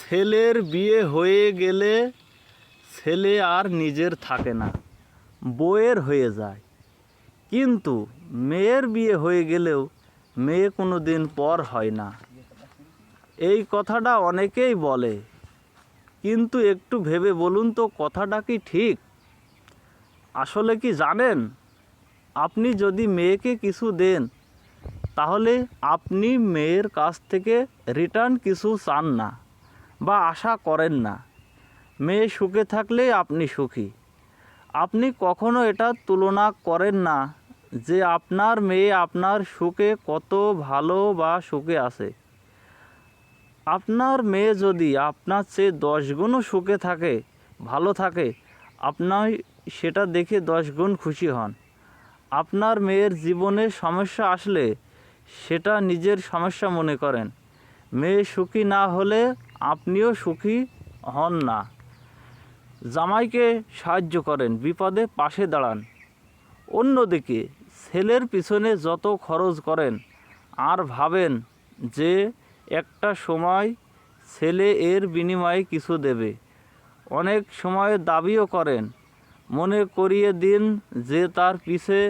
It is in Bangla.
ছেলের বিয়ে হয়ে গেলে ছেলে আর নিজের থাকে না, বউয়ের হয়ে যায়। কিন্তু মেয়ের বিয়ে হয়ে গেলেও মেয়ে কোনো দিন পর হয় না। এই কথাটা অনেকেই বলে, কিন্তু একটু ভেবে বলুন তো কথাটা কি ঠিক? আসলে কি জানেন, আপনি যদি মেয়েকে কিছু দেন তাহলে আপনি মেয়ের কাছ থেকে রিটার্ন কিছু চান না বা আশা করেন না। মেয়ে সুখে থাকলেই আপনি সুখী। আপনি কখনো এটা তুলনা করেন না যে আপনার মেয়ে আপনার সুখে কত ভালো বা সুখে আছে। আপনার মেয়ে যদি আপনার চেয়ে 10 গুণও সুখে থাকে, ভালো থাকে, আপনার সেটা দেখে 10 গুণ খুশি হন। আপনার মেয়ের জীবনে সমস্যা আসলে সেটা নিজের সমস্যা মনে করেন। মেয়ে সুখী না হলে আপনিও সুখী হন না। জামাইকে সাহায্য করেন, বিপদে পাশে দাঁড়ান। অন্যদিকে ছেলের পিছনে যত খরচ করেন আর ভাবেন যে একটা সময় ছেলে এর বিনিময়ে কিছু দেবে, অনেক সময় দাবিও করেন, মনে করিয়ে দিন যে তার পিছে